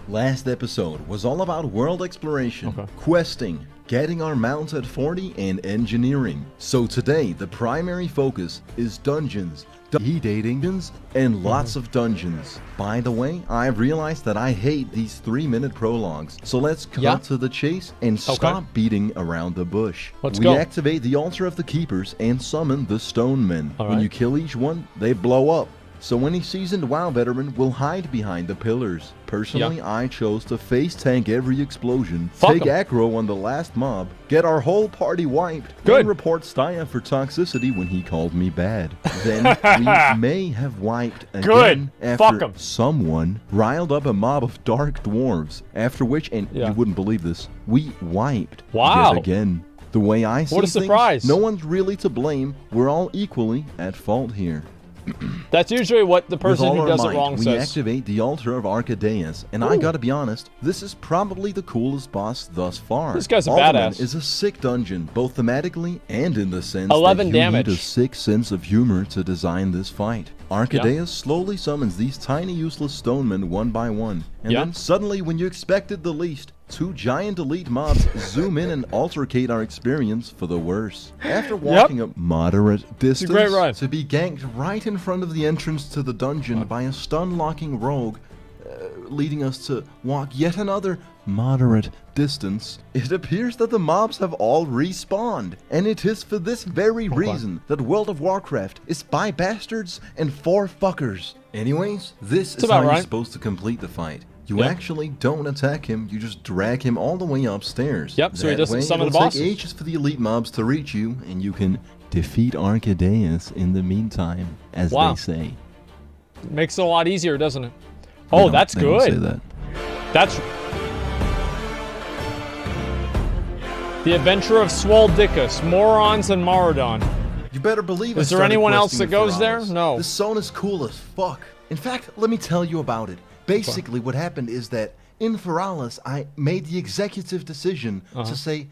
Last episode was all about world exploration, questing, getting our mounts at 40, and engineering. So today, the primary focus is dungeons, dungeons, and lots of dungeons. By the way, I've realized that I hate these 3-minute prologues, so let's cut to the chase and stop beating around the bush. Let's we go. activate the altar of the keepers and summon the stone men. When you kill each one, they blow up. So any seasoned WoW veteran will hide behind the pillars. Personally, I chose to face tank every explosion, take aggro on the last mob, get our whole party wiped, and report Staya for toxicity when he called me bad. Then we may have wiped again after someone riled up a mob of dark dwarves, after which, and you wouldn't believe this, we wiped yet again. The way I see things, no one's really to blame. We're all equally at fault here. That's usually what the person who does it wrong says. We activate the altar of Arcadeus, and I gotta be honest, this is probably the coolest boss thus far. This guy's a Alderman badass. is a sick dungeon, both thematically and in the sense 11 that you damage. need a sick sense of humor to design this fight. Arcadeus slowly summons these tiny useless stonemen one by one, and then suddenly, when you expected the least, 2 giant elite mobs zoom in and altercate our experience for the worse. After walking a moderate distance to be ganked right in front of the entrance to the dungeon by a stun-locking rogue, leading us to walk yet another moderate distance, it appears that the mobs have all respawned. And it is for this very reason that World of Warcraft is by bastards and for fuckers. Anyways, this is how you're supposed to complete the fight. You actually don't attack him, you just drag him all the way upstairs. So he doesn't summon the bosses. It'll take ages for the elite mobs to reach you, and you can defeat Arcadeus in the meantime, as they say. Makes it a lot easier, doesn't it? Oh, that's good. Say that. That's... The Adventure of Swaldicus, Morons and Maraudon. You better believe it. Is there anyone else that goes there? No. This zone is cool as fuck. In fact, let me tell you about it. Basically, what happened is that in Feralis, I made the executive decision to say,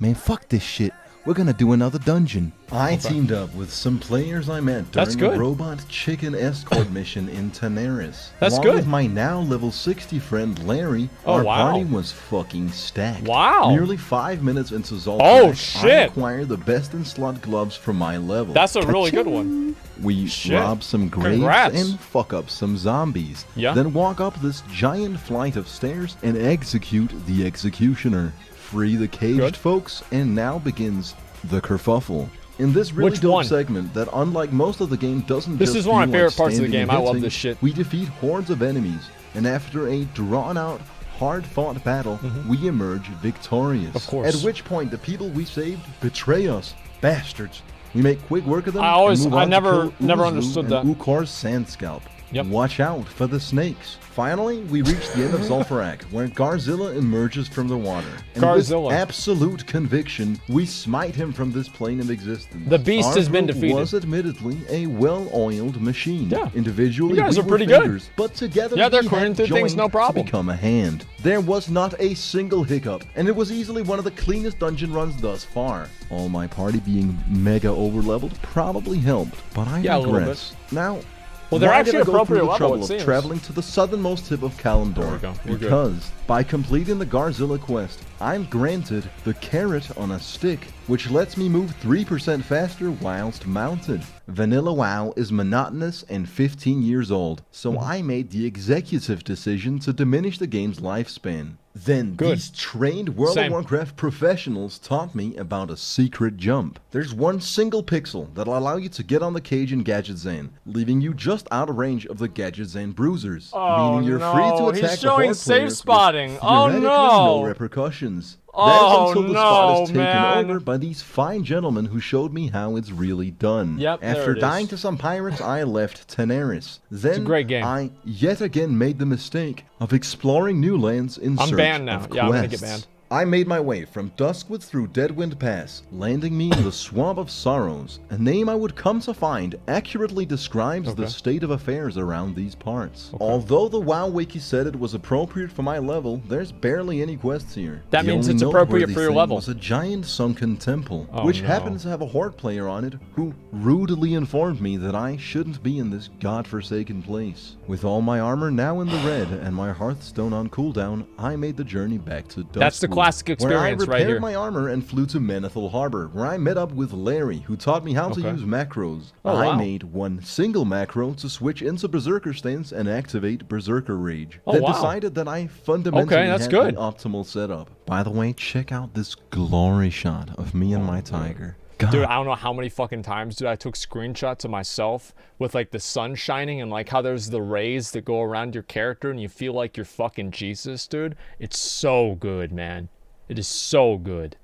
man, fuck this shit. We're gonna do another dungeon. I teamed up with some players I met during a robot chicken escort mission in Tanaris. Along with my now level 60 friend Larry, our party was fucking stacked. Nearly 5 minutes into Zoltan, I acquired the best in slot gloves for my level. That's a really good one. We rob some graves and fuck up some zombies. Then walk up this giant flight of stairs and execute the executioner. Free the caged folks, and now begins the kerfuffle. In this really dope segment that, unlike most of the game, doesn't This is one of my favorite parts of the game. I love this shit. We defeat hordes of enemies, and after a drawn-out, hard-fought battle, we emerge victorious. Of course. At which point, the people we saved betray us. Bastards. We make quick work of them. I never understood that. Ukor's sand scalp. Watch out for the snakes. Finally, we reach the end of Zul'Farrak, where Garzilla emerges from the water. And with absolute conviction, we smite him from this plane of existence. The beast has been defeated. Was admittedly a well-oiled machine. Individually, you guys are pretty good. But together, they're clearing through things, no problem. To become a hand. There was not a single hiccup, and it was easily one of the cleanest dungeon runs thus far. All my party being mega overleveled probably helped, but I digress. Now, well, they're actually appropriate level, trouble of traveling to the southernmost tip of Kalimdor, because by completing the Garzilla quest, I'm granted the carrot on a stick, which lets me move 3% faster whilst mounted. Vanilla WoW is monotonous and 15 years old, so I made the executive decision to diminish the game's lifespan. Then these trained World of Warcraft professionals taught me about a secret jump. There's one single pixel that'll allow you to get on the cage in Gadgetzan, leaving you just out of range of the Gadgetzan bruisers, meaning you're free to attack the horde players spotting. with no repercussions. That is until the spot is taken over by these fine gentlemen who showed me how it's really done. After dying to some pirates, I left Tanaris. Then I yet again made the mistake of exploring new lands in search of quests. I'm gonna get banned. I made my way from Duskwood through Deadwind Pass, landing me in the Swamp of Sorrows, a name I would come to find accurately describes the state of affairs around these parts. Although the WoW Wiki said it was appropriate for my level, there's barely any quests here. That means it's appropriate for your level. Was a giant sunken temple, which happens to have a horde player on it, who rudely informed me that I shouldn't be in this godforsaken place. With all my armor now in the red and my Hearthstone on cooldown, I made the journey back to Duskwood. That's the classic experience right here. I repaired my armor and flew to Menethil Harbor, where I met up with Larry, who taught me how to use macros. I made one single macro to switch into Berserker stance and activate Berserker Rage. Then decided that I fundamentally had the optimal setup. By the way, check out this glory shot of me and my tiger. God. Dude, I don't know how many fucking times, dude, I took screenshots of myself with, like, the sun shining and, like, how there's the rays that go around your character and you feel like you're fucking Jesus, dude. It's so good, man. It is so good.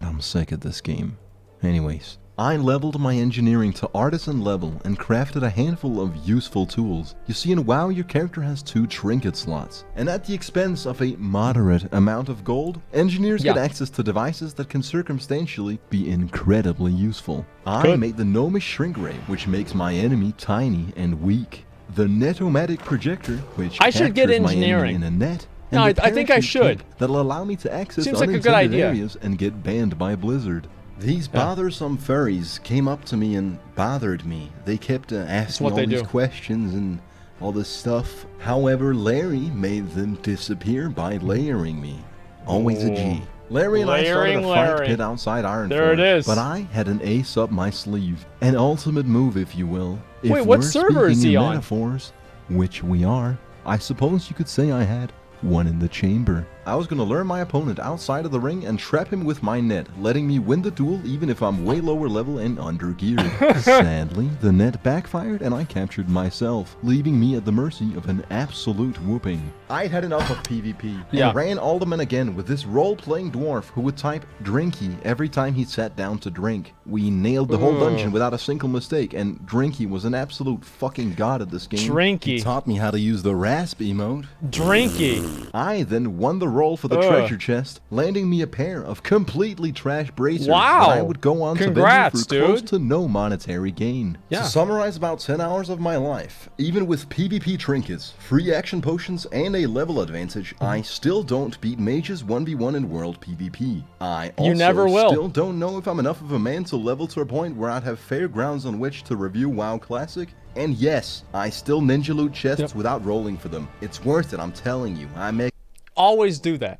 I'm sick of this game. Anyways, I leveled my engineering to artisan level and crafted a handful of useful tools. You see, in WoW, your character has 2 trinket slots, and at the expense of a moderate amount of gold, engineers get access to devices that can circumstantially be incredibly useful. I made the Gnomish Shrink Ray, which makes my enemy tiny and weak. The Netomatic Projector, which captures my enemy in a net. No, I think I should. That'll allow me to access Seems like a good idea. areas and get banned by Blizzard. These bothersome furries came up to me and bothered me. They kept asking all these questions and all this stuff. However, Larry made them disappear by layering me. Always a G. Larry and I started a fight pit outside Ironforge. There it is. But I had an ace up my sleeve. An ultimate move, if you will. Wait, what server is he on? Metaphors, which we are, I suppose you could say I had one in the chamber. I was going to lure my opponent outside of the ring and trap him with my net, letting me win the duel even if I'm way lower level and under-geared. Sadly, the net backfired and I captured myself, leaving me at the mercy of an absolute whooping. I'd had enough of PvP and ran Alderman again with this role-playing dwarf who would type Drinky every time he sat down to drink. We nailed the whole dungeon without a single mistake, and Drinky was an absolute fucking god at this game. Drinky. He taught me how to use the rasp emote. Drinky. I then won the roll for the treasure chest, landing me a pair of completely trash bracers that I would go on to vend for close to no monetary gain. To summarize about 10 hours of my life, even with PvP trinkets, free action potions, and a level advantage, I still don't beat mages 1v1 in world PvP. I also still don't know if I'm enough of a man to level to a point where I'd have fair grounds on which to review WoW Classic. And yes, I still ninja loot chests without rolling for them. It's worth it, I'm telling you. I make always do that.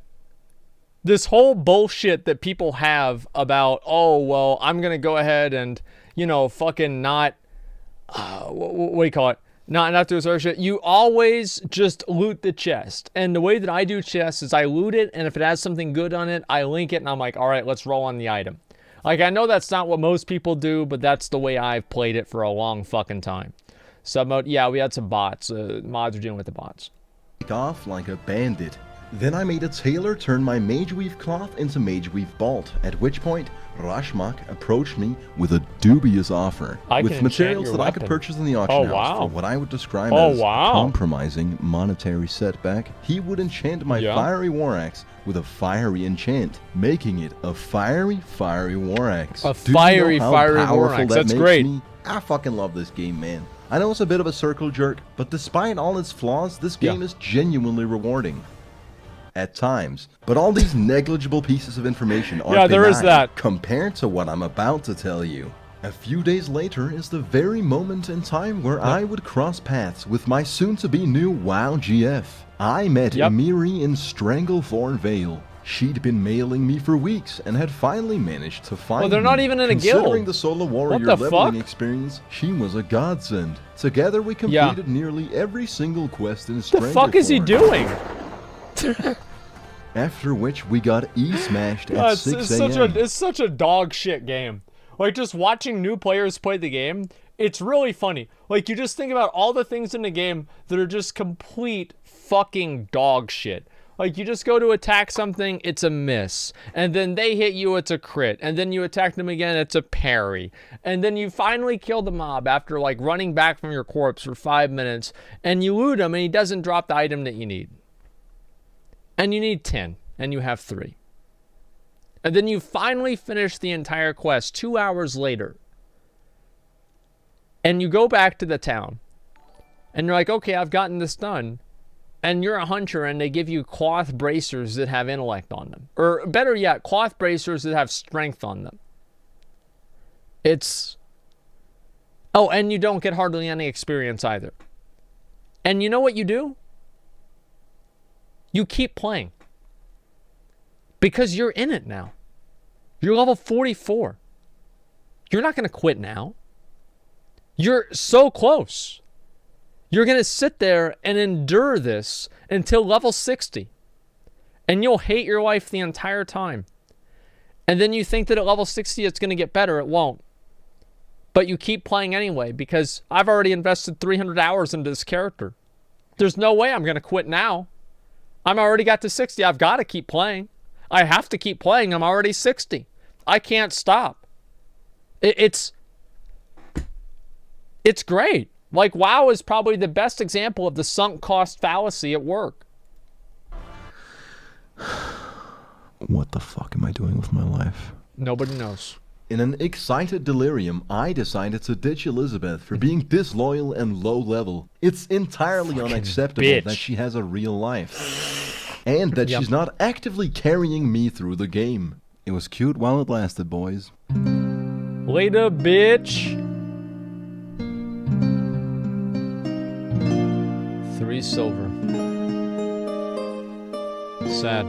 This whole bullshit that people have about, oh, well, I'm going to go ahead and, you know, fucking not, what do you call it? Not do this shit. You always just loot the chest. And the way that I do chests is I loot it, and if it has something good on it, I link it, and I'm like, all right, let's roll on the item. Like, I know that's not what most people do, but that's the way I've played it for a long fucking time. Submode, yeah, we had some bots. Mods are dealing with the bots. Off like a bandit. Then I made a tailor turn my Mageweave cloth into Mageweave bolt, at which point Rashmak approached me with a dubious offer with materials that I could purchase in the auction house for what I would describe as compromising monetary setback. He would enchant my fiery war axe with a fiery enchant, making it a fiery war axe. A fiery war axe. That's great. I fucking love this game, man. I know it's a bit of a circle jerk, but despite all its flaws, this game is genuinely rewarding. At times. But all these negligible pieces of information are benign compared to what I'm about to tell you. A few days later is the very moment in time where I would cross paths with my soon-to-be new WoW GF. I met Emiri in Stranglethorn Vale. She'd been mailing me for weeks and had finally managed to find me. They're not even in a guild. Considering the solo warrior leveling experience, she was a godsend. Together we completed nearly every single quest in Stranglethorn. What the fuck is he doing? After which we got E-smashed at 6 a.m. It's such a dog shit game. Like, just watching new players play the game, it's really funny. Like, you just think about all the things in the game that are just complete fucking dog shit. Like, you just go to attack something, it's a miss. And then they hit you, it's a crit. And then you attack them again, it's a parry. And then you finally kill the mob after, like, running back from your corpse for 5 minutes. And you loot him, and he doesn't drop the item that you need. And you need 10, and you have 3. And then you finally finish the entire quest 2 hours later. And you go back to the town. And you're like, okay, I've gotten this done. And you're a hunter and they give you cloth bracers that have intellect on them. Or better yet, cloth bracers that have strength on them. It's... Oh, and you don't get hardly any experience either. And you know what you do? You keep playing. Because you're in it now. You're level 44. You're not going to quit now. You're so close. You're going to sit there and endure this until level 60. And you'll hate your life the entire time. And then you think that at level 60 it's going to get better. It won't. But you keep playing anyway because I've already invested 300 hours into this character. There's no way I'm going to quit now. I'm already got to 60. I've got to keep playing. I have to keep playing. I'm already 60. I can't stop. It's great. Like, WoW is probably the best example of the sunk cost fallacy at work. What the fuck am I doing with my life? Nobody knows. In an excited delirium, I decided to ditch Elizabeth for being disloyal and low level. It's entirely unacceptable that she has a real life. And that she's not actively carrying me through the game. It was cute while it lasted, boys. Later, bitch. 3 silver. Sad.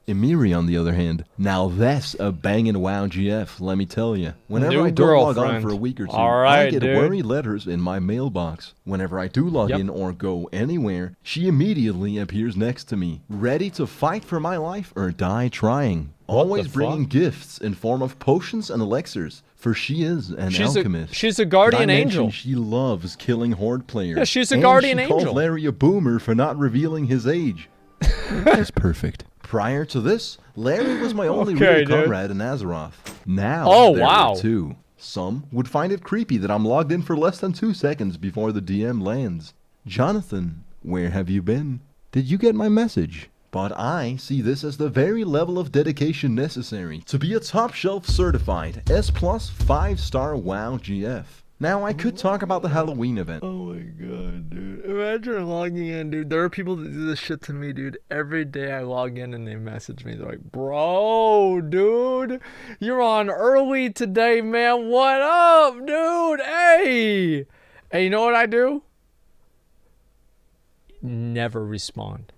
Emiri, on the other hand, now that's a bangin' WoW GF, let me tell you. Whenever New I don't log on girlfriend. for a week or two, Alright, I get dude. worry letters in my mailbox. Whenever I do log in or go anywhere, she immediately appears next to me, ready to fight for my life or die trying. Always bringing gifts in form of potions and elixirs, for she is an alchemist. She's a guardian angel. She loves killing horde players. Yeah, she's a guardian she angel. called Larry a boomer for not revealing his age. That's perfect. Prior to this, Larry was my only real comrade in Azeroth. Now, there are 2. Some would find it creepy that I'm logged in for less than 2 seconds before the DM lands. Jonathan, where have you been? Did you get my message? But I see this as the very level of dedication necessary to be a top-shelf certified S+ 5-star WoW GF. Now, I could talk about the Halloween event. Oh my god, dude. Imagine logging in, dude. There are people that do this shit to me, dude. Every day I log in and they message me. They're like, bro, dude, you're on early today, man. What up, dude? Hey. And you know what I do? Never respond.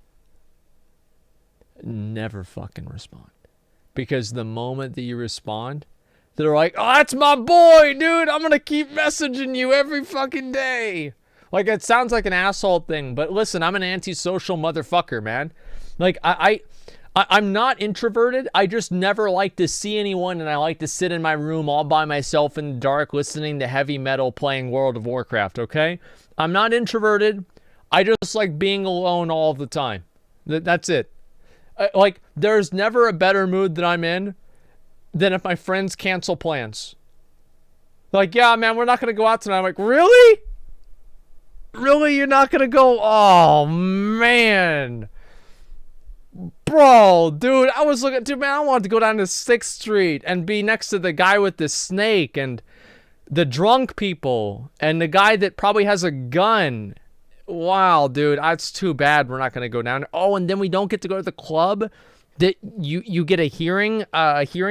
Never fucking respond. Because the moment that you respond, they're like, oh, that's my boy, dude. I'm going to keep messaging you every fucking day. Like, it sounds like an asshole thing, but listen, I'm an antisocial motherfucker, man. Like, I'm not introverted. I just never like to see anyone, and I like to sit in my room all by myself in the dark listening to heavy metal playing World of Warcraft, okay? I'm not introverted. I just like being alone all the time. That's it. Like, there's never a better mood that I'm in than if my friends cancel plans. Like, yeah, man, we're not going to go out tonight. I'm like, really? Really? You're not going to go? Oh, man. Bro, dude, I was looking, dude, man, I wanted to go down to 6th Street and be next to the guy with the snake and the drunk people and the guy that probably has a gun. Wow, dude, that's too bad we're not going to go down. Oh, and then we don't get to go to the club that you get a hearing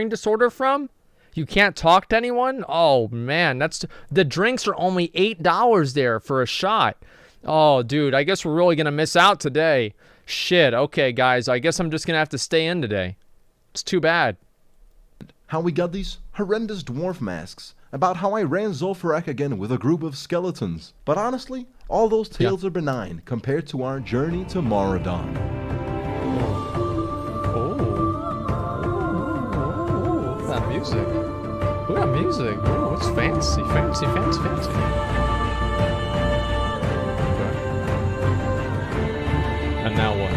disorder from. You can't talk to anyone. Oh man, the drinks are only $8 there for a shot. Oh dude, I guess we're really gonna miss out today. Shit. Okay guys, I guess I'm just gonna have to stay in today. It's too bad. How we got these horrendous dwarf masks. About how I ran Zul'Farrak again with a group of skeletons. But honestly, all those tales are benign compared to our journey to Maraudon. Music. Look at music. Oh, it's fancy, fancy, fancy, fancy. Okay. And now what?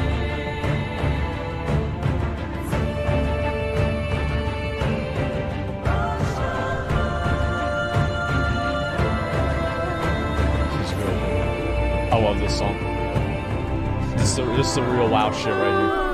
This is good. I love this song. This is the real WoW shit right here.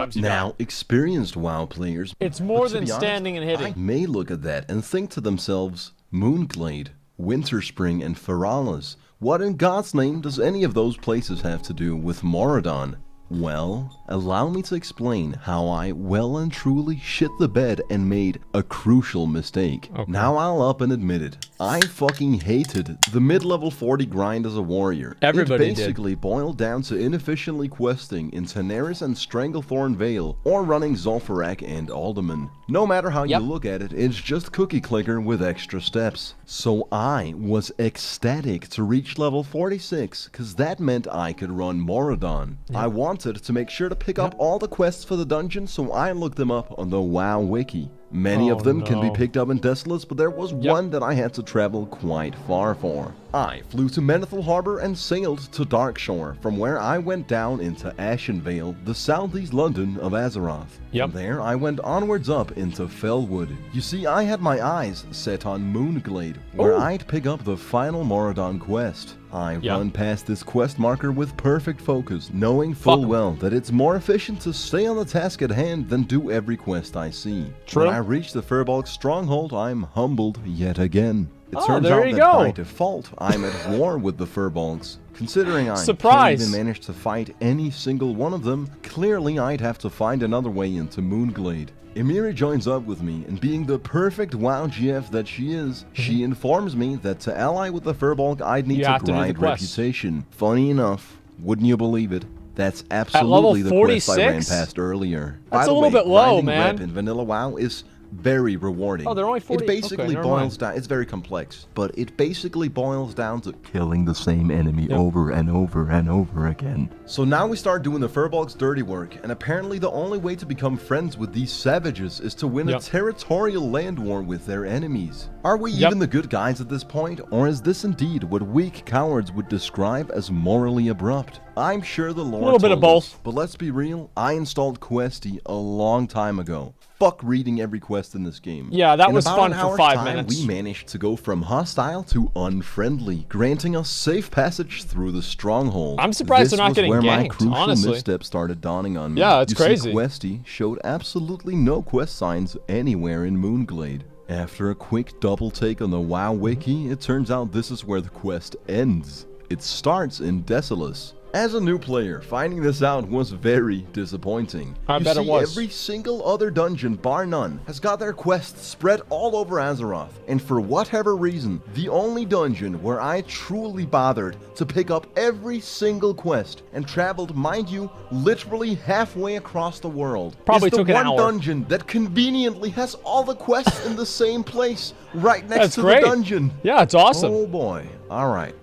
times you die. Now, experienced WoW players... It's more but to than be honest, standing and hitting. may look at that and think to themselves, Moonglade, Winterspring, and Feralas. What in God's name does any of those places have to do with Maraudon? Well, allow me to explain how I well and truly shit the bed and made a crucial mistake. Okay. Now I'll up and admit it. I fucking hated the mid-level 40 grind as a warrior. Everybody It basically boiled down to inefficiently questing in Tenaris and Stranglethorn Vale, or running Zul'Farrak and Alderman. No matter how you look at it, it's just cookie clicker with extra steps. So I was ecstatic to reach level 46, cause that meant I could run Maraudon. I wanted to make sure to pick up all the quests for the dungeon, so I looked them up on the WoW wiki. Many of them can be picked up in Desolace, but there was one that I had to travel quite far for. I flew to Menethil Harbor and sailed to Darkshore, from where I went down into Ashenvale, the southeast London of Azeroth. From there, I went onwards up into Felwood. You see, I had my eyes set on Moonglade, where I'd pick up the final Maraudon quest. I run past this quest marker with perfect focus, knowing full well that it's more efficient to stay on the task at hand than do every quest I see. True. When I reach the Firbolg stronghold, I'm humbled yet again. It turns there out you that go. by default, I'm at war with the Firbolgs. Considering I Surprise. can't even manage to fight any single one of them, clearly I'd have to find another way into Moonglade. Emiri joins up with me, and being the perfect WoW GF that she is, she informs me that to ally with the Firbolg, I'd need to grind reputation. Funny enough, wouldn't you believe it? That's absolutely the quest I ran past earlier. That's By the a little way, bit low, grinding man. rep in vanilla WoW is very rewarding. Oh, they're only 40? It basically Okay, never boils mind. down, it's very complex, but it basically boils down to killing the same enemy over and over and over again. So now we start doing the Firbolg's dirty work, and apparently the only way to become friends with these savages is to win a territorial land war with their enemies. Are we even the good guys at this point, or is this indeed what weak cowards would describe as morally abrupt? I'm sure the lore A little bit of told us, both. but let's be real, I installed Questy a long time ago. Fuck reading every quest in this game. Yeah, that In was about fun an for hour's 5 time, minutes. We managed to go from hostile to unfriendly, granting us safe passage through the stronghold. I'm surprised they're not getting This was where my ganked, crucial honestly. misstep started dawning on me. Yeah, it's you crazy. See, Questy showed absolutely no quest signs anywhere in Moonglade. After a quick double take on the WoW wiki, it turns out this is where the quest ends. It starts in Desolace. As a new player, finding this out was very disappointing. I bet it was. Every single other dungeon, bar none, has got their quests spread all over Azeroth. And for whatever reason, the only dungeon where I truly bothered to pick up every single quest and traveled, mind you, literally halfway across the world, Probably is the took an one hour. dungeon that conveniently has all the quests in the same place, right next That's to great. the dungeon. Yeah, it's awesome. Oh boy. Alright.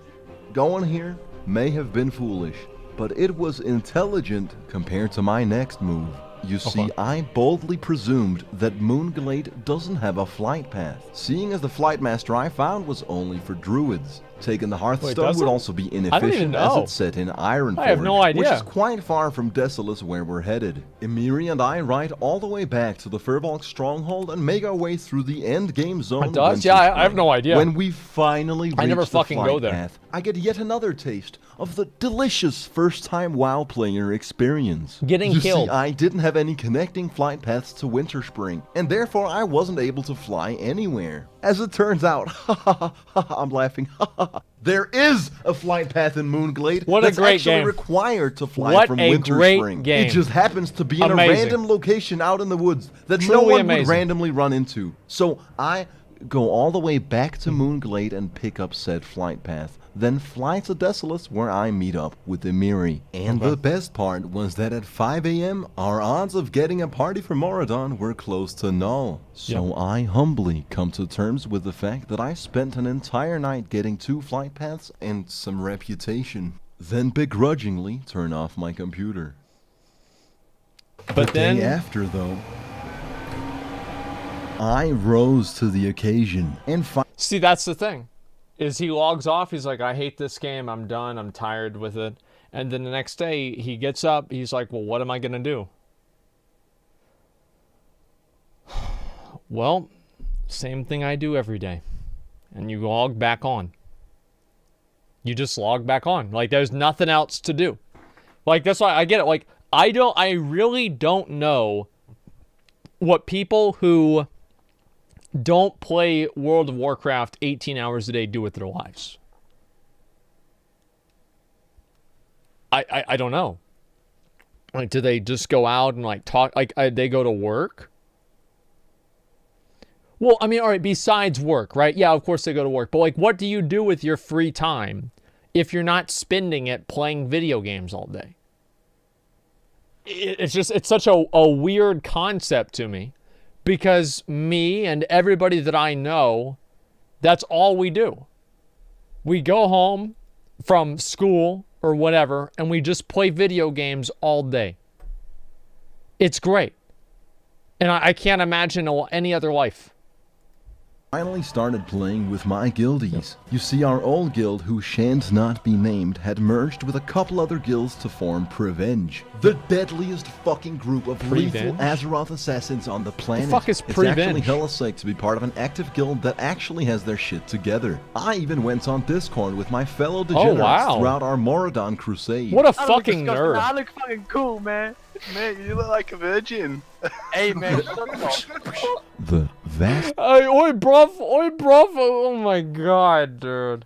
Going here may have been foolish, but it was intelligent compared to my next move. You see, I boldly presumed that Moonglade doesn't have a flight path, seeing as the flight master I found was only for druids. Taking the Hearthstone does would it? also be even inefficient as know. it's set in Ironforge, I have no which idea. is quite far from Desolace where we're headed. Emiri and I ride all the way back to the Firbolg stronghold and make our way through the end game zone. It does? Yeah, I have no idea. When we finally reach never the fucking go flight there. path, I get yet another taste of the delicious first-time WoW player experience. Getting you killed. See, I didn't have any connecting flight paths to Winterspring, and therefore I wasn't able to fly anywhere. As it turns out, I'm laughing, there is a flight path in Moonglade What a that's great actually game. required to fly What from a great Winterspring. game. It just happens to be in a Amazing. random location out in the woods that no Truly one would amazing. randomly run into. So I go all the way back to Moonglade and pick up said flight path, then fly to Desolace where I meet up with Emiri. And the best part was that at 5 AM, our odds of getting a party for Maraudon were close to null. So I humbly come to terms with the fact that I spent an entire night getting 2 flight paths and some reputation, then begrudgingly turn off my computer. But The then day after, though, I rose to the occasion and see, that's the thing. Is he logs off, he's like, I hate this game, I'm done, I'm tired with it. And then the next day, he gets up, he's like, well, what am I going to do? Well, same thing I do every day. And you log back on. You just log back on. Like, there's nothing else to do. Like, that's why I get it. Like, I really don't know what people who don't play World of Warcraft 18 hours a day do with their lives. I don't know. Like, do they just go out and like talk? Like, they go to work? Well, I mean, all right, besides work, right? Yeah, of course they go to work. But like, what do you do with your free time if you're not spending it playing video games all day? It's such a weird concept to me, because me and everybody that I know, that's all we do. We go home from school or whatever, and we just play video games all day. It's great. And I can't imagine any other life. Finally started playing with my guildies. You see, our old guild, who shan't not be named, had merged with a couple other guilds to form Prevenge, the deadliest fucking group of lethal Azeroth assassins on the planet. The fuck is Prevenge? It's actually hella sick to be part of an active guild that actually has their shit together. I even went on Discord with my fellow degenerates throughout our Maraudon crusade. What a fucking nerd. I look fucking cool, man. Man, you look like a virgin. Hey, man, shut up. The vast... Oi, bruv. Oh my god, dude.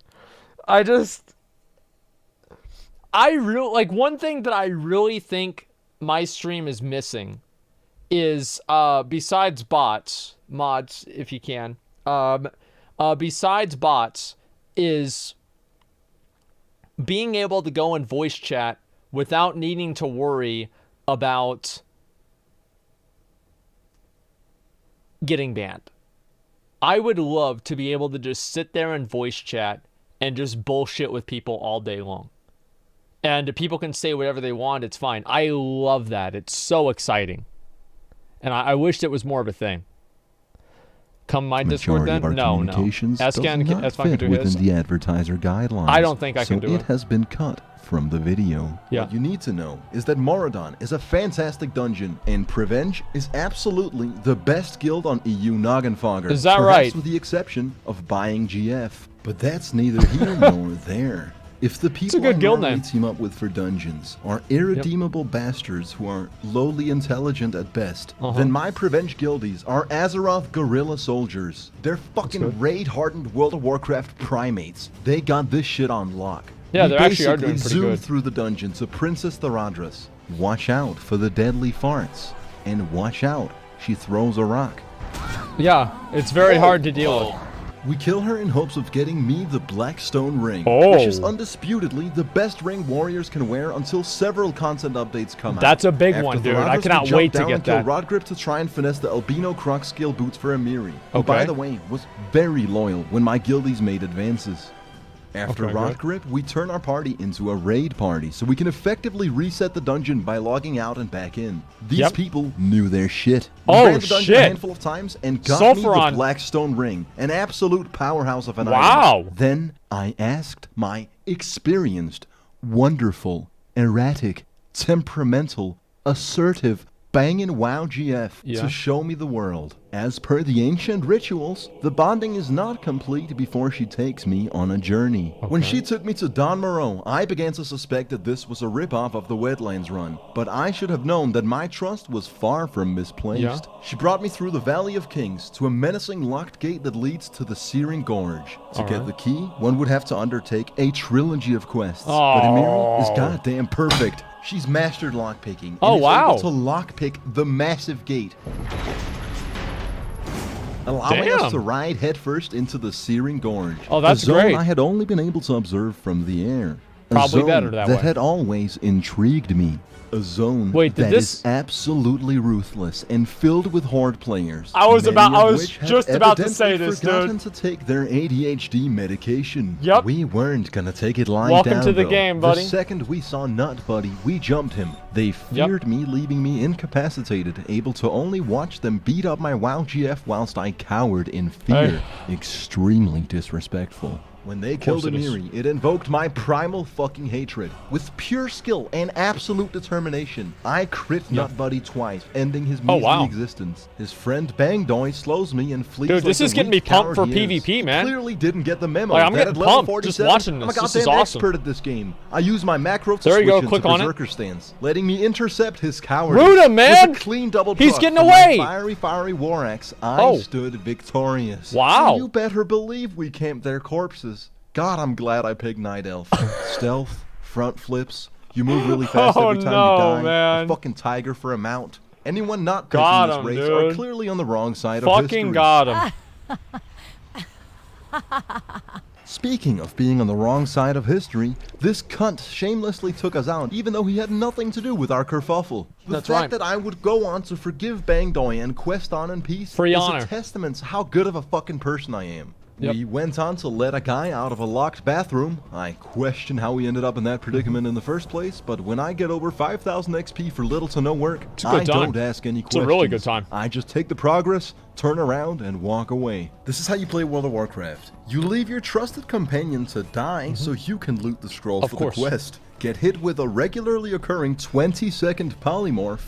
Like, one thing that I really think my stream is missing is, besides bots, mods, if you can, besides bots, is being able to go in voice chat without needing to worry about getting banned. I would love to be able to just sit there and voice chat and just bullshit with people all day long. And people can say whatever they want, it's fine. I love that. It's so exciting. And I wish it was more of a thing. Come my Discord then? No. Escan can fit within the advertiser guidelines. I don't think I can do it. It has been cut from the video. Yeah. What you need to know is that Maraudon is a fantastic dungeon, and Prevenge is absolutely the best guild on EU Noggenfogger. Is that perhaps right? With the exception of buying GF. But that's neither here nor there. If the people I normally team up with for dungeons are irredeemable bastards who are lowly intelligent at best, then my Prevenge guildies are Azeroth guerrilla soldiers. They're fucking raid-hardened World of Warcraft primates. They got this shit on lock. Yeah, they actually are doing pretty good. Through the dungeon to Princess Theradras. Watch out for the deadly farts. And watch out, she throws a rock. Yeah, it's very hard to deal with. We kill her in hopes of getting me the Blackstone Ring, which is undisputedly the best ring warriors can wear until several content updates come out. That's a big one, dude. I cannot wait to get that. Rodgrip to try and finesse the albino croc scale boots for Amiri, who, by the way, was very loyal when my guildies made advances. After Rodgrip, we turn our party into a raid party, so we can effectively reset the dungeon by logging out and back in. These people knew their shit. We ran the dungeon a handful of times and got me the Blackstone Ring, an absolute powerhouse of an item. Then I asked my experienced, wonderful, erratic, temperamental, assertive, bangin' WoW GF to show me the world. As per the ancient rituals, the bonding is not complete before she takes me on a journey. When she took me to Don Moreau, I began to suspect that this was a ripoff of the Wetlands run, but I should have known that my trust was far from misplaced. She brought me through the Valley of Kings to a menacing locked gate that leads to the Searing Gorge. To get the key, one would have to undertake a trilogy of quests, but Amiri is goddamn perfect. She's mastered lockpicking and is able to lockpick the massive gate, allowing us to ride headfirst into the Searing Gorge. Oh, that's a zone great. I had only been able to observe from the air. Probably better that way. That had always intrigued me. A zone that is absolutely ruthless and filled with horde players. I was just about to say this, forgotten dude. to take their ADHD medication. Yep. We weren't gonna take it lying Welcome down, to the though. game, buddy. The second we saw Nut Buddy, we jumped him. They feared me, leaving me incapacitated, able to only watch them beat up my WoW GF whilst I cowered in fear. Extremely disrespectful. When they killed it is. Emiri, it invoked my primal fucking hatred. With pure skill and absolute determination, I crit Nut Buddy twice, ending his measly existence. His friend Bangdoy slows me and flees. Dude, this like is the getting me weak pumped for coward he is. PvP, man. He clearly didn't get the memo. Like, I'm that getting at level pumped just 47, watching I'm this. a This is goddamn awesome. expert at this game. I use my macro to There you switch go, into click on it. Berserker stance, letting me intercept his coward. Ruda, man! With a clean double He's truck getting from my away! fiery war axe, I stood victorious. Wow. So you better believe we camped their corpses. God, I'm glad I picked Night Elf. Stealth, front flips, you move really fast every time you die. Man. A fucking tiger for a mount. Anyone not Got picking this him, race dude. are clearly on the wrong side of history. Fucking got him. Speaking of being on the wrong side of history, this cunt shamelessly took us out even though he had nothing to do with our kerfuffle. The fact that I would go on to forgive Bangdoy and quest on in peace Free is honor. a testament to how good of a fucking person I am. Yep. We went on to let a guy out of a locked bathroom. I question how we ended up in that predicament in the first place, but when I get over 5,000 XP for little to no work, I don't ask any questions. It's a really good time. I just take the progress, turn around, and walk away. This is how you play World of Warcraft. You leave your trusted companion to die so you can loot the scrolls for the quest. Get hit with a regularly occurring 20-second polymorph.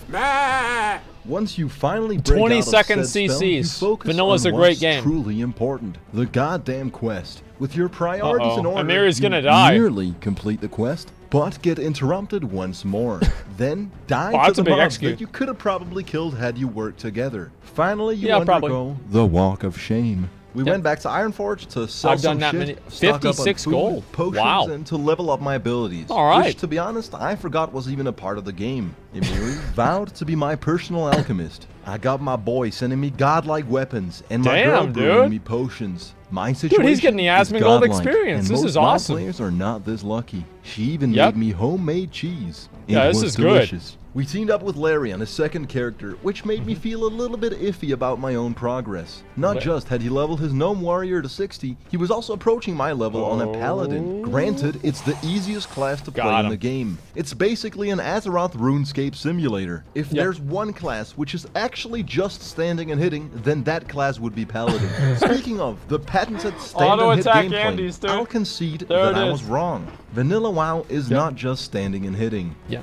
Once you finally break 20 out second of said spell, you CCs. focus Vanilla's on a great what's game. truly important, the goddamn quest. With your priorities in order, Amiri's you gonna die. nearly complete the quest, but get interrupted once more. Then die that's to a the big mobs execute. that you could have probably killed had you worked together. Finally, you Yeah, undergo the Walk of Shame. We Yep. went back to Ironforge to sell I've some done that shit, many- stock up on 56 food, gold. potions, Wow. and to level up my abilities. All right. Which, to be honest, I forgot was even a part of the game. Emiri vowed to be my personal alchemist. I got my boy sending me godlike weapons, and my girl Damn, brewing dude. me potions. My situation Dude, he's getting the is Asmongold godlike, experience. and This most is mod awesome. players are not this lucky. She even Yep. made me homemade cheese. Yeah, It this was is good. delicious. We teamed up with Larry on his second character, which made me feel a little bit iffy about my own progress. Not just had he leveled his gnome warrior to 60, he was also approaching my level on a paladin. Granted, it's the easiest class to play in the game. It's basically an Azeroth RuneScape simulator. If there's one class which is actually just standing and hitting, then that class would be paladin. Speaking of the patented stand and hit gameplay, I'll concede that I was wrong. Vanilla WoW is not just standing and hitting. Yeah.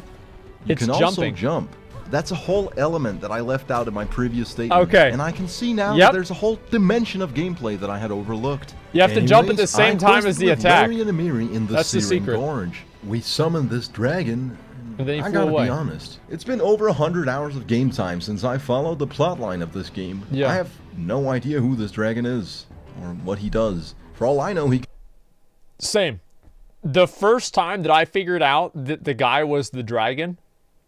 You can also jumping. jump. That's a whole element that I left out in my previous statement. Okay. And I can see now that there's a whole dimension of gameplay that I had overlooked. You have to jump at the same time as the attack. Larry and Amiri in the That's the Searing secret. Gorge. We summoned this dragon. And then he I flew gotta away. be honest. It's been over 100 hours of game time since I followed the plotline of this game. Yeah. I have no idea who this dragon is or what he does. For all I know, he Same. The first time that I figured out that the guy was the dragon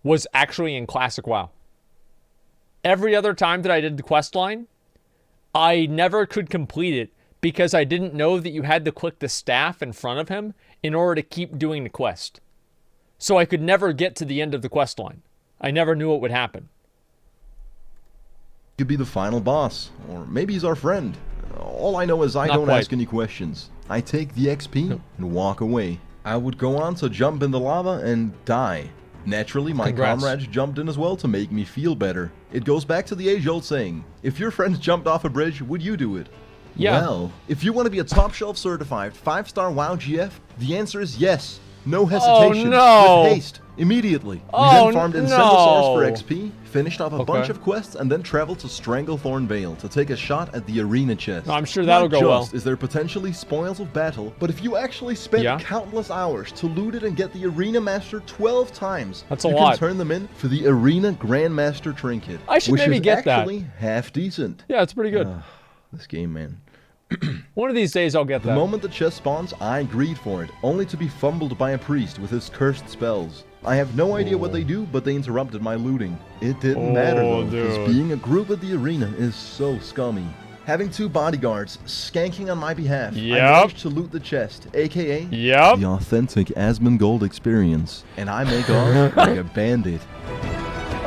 was actually in Classic WoW. Every other time that I did the quest line, I never could complete it because I didn't know that you had to click the staff in front of him in order to keep doing the quest. So I could never get to the end of the quest line. I never knew what would happen. could be the final boss, or maybe he's our friend. All I know is I Not don't quite. ask any questions. I take the XP and walk away. I would go on to jump in the lava and die. Naturally, my Congrats. comrades jumped in as well to make me feel better. It goes back to the age-old saying, if your friends jumped off a bridge, would you do it? Yeah. Well, if you want to be a top-shelf certified 5-star WoW GF, the answer is yes. No hesitation. no. With haste. Immediately. We Oh, then farmed Incendosaurs for no. XP, finished off a bunch of quests, and then traveled to Stranglethorn Vale to take a shot at the arena chest. I'm sure that'll Not go well. just is there potentially spoils of battle, but if you actually spend countless hours to loot it and get the Arena Master 12 times, That's a you lot. can turn them in for the Arena Grandmaster Trinket. I should which maybe is get that. actually half decent. Yeah, it's pretty good. This game, man. One of these days I'll get The that. moment the chest spawns, I greed for it, only to be fumbled by a priest with his cursed spells. I have no idea what they do, but they interrupted my looting. It didn't matter though, because dude. being a group at the arena is so scummy. Having 2 bodyguards skanking on my behalf, I managed to loot the chest, aka the authentic Asmongold experience, and I make off like a bandit.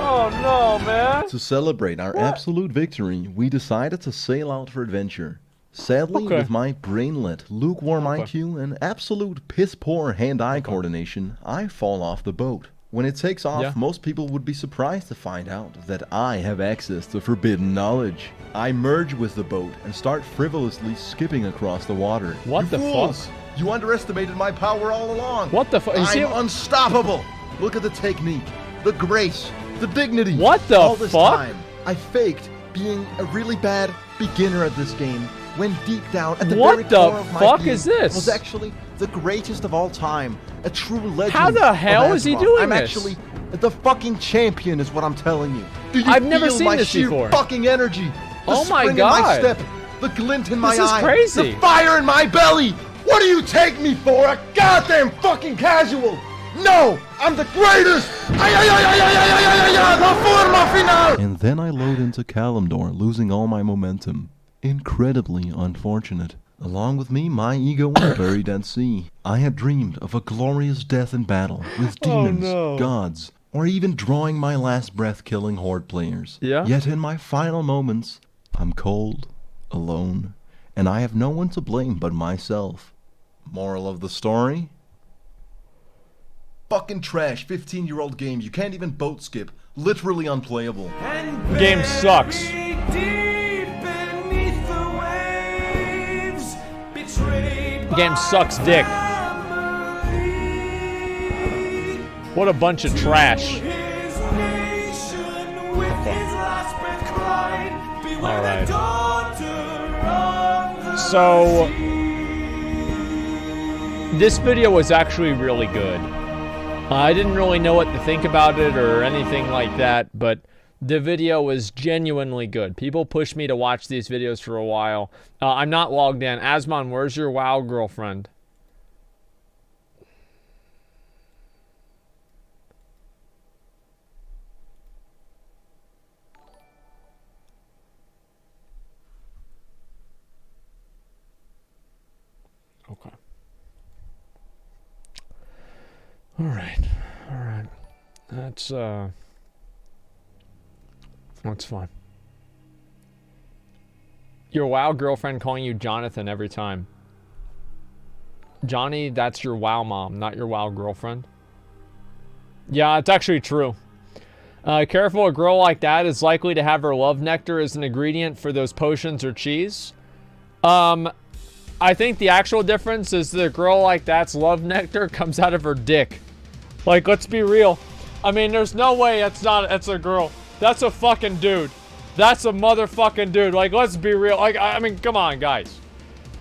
Oh no, man. To celebrate our absolute victory, we decided to sail out for adventure. Sadly, with my brainlet, lukewarm IQ, and absolute piss-poor hand-eye coordination, I fall off the boat. When it takes off, Yeah. most people would be surprised to find out that I have access to forbidden knowledge. I merge with the boat and start frivolously skipping across the water. What You the fools! fuck? You underestimated my power all along. What the fuck? I'm unstoppable. Look at the technique, the grace, the dignity. What the all this fuck? time, I faked being a really bad beginner at this game when deep down at the What very the core of my fuck being is this? was actually the greatest of all time, a true legend. How the of hell is he Azeroth. doing I'm this? actually the fucking champion, is what I'm telling you. Do you I've never feel seen my this sheer before. fucking energy? The Oh my spring God. in my step, the glint in my This is eye, crazy. the fire in my belly. What do you take me for? A goddamn fucking casual? No, I'm the greatest. And then I load into Kalimdor, losing all my momentum. Incredibly unfortunate. Along with me, my ego was buried at sea. I had dreamed of a glorious death in battle with demons, no. gods, or even drawing my last breath killing horde players. Yeah? Yet in my final moments, I'm cold, alone, and I have no one to blame but myself. Moral of the story? Fucking trash, 15-year-old game. You can't even boat skip. Literally unplayable. Game sucks. Game sucks dick. What a bunch of trash. Alright. So, this video was actually really good. I didn't really know what to think about it or anything like that, but the video was genuinely good. People pushed me to watch these videos for a while. I'm not logged in. Asmon, where's your WoW girlfriend? Okay. All right. That's fine. Your WoW girlfriend calling you Jonathan every time. Johnny, that's your WoW mom, not your WoW girlfriend. Yeah, it's actually true. Careful, a girl like that is likely to have her love nectar as an ingredient for those potions or cheese. I think the actual difference is the girl like that's love nectar comes out of her dick. Like, let's be real. I mean, there's no way it's a girl. That's a fucking dude. That's a motherfucking dude. Like, let's be real. Like, I mean, come on, guys.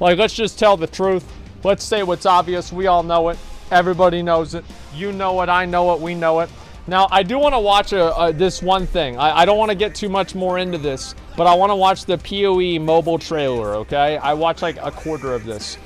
Like, let's just tell the truth. Let's say what's obvious. We all know it. Everybody knows it. You know it. I know it. We know it. Now, I do want to watch this one thing. I don't want to get too much more into this, but I want to watch the PoE mobile trailer, okay? I watched like a quarter of this.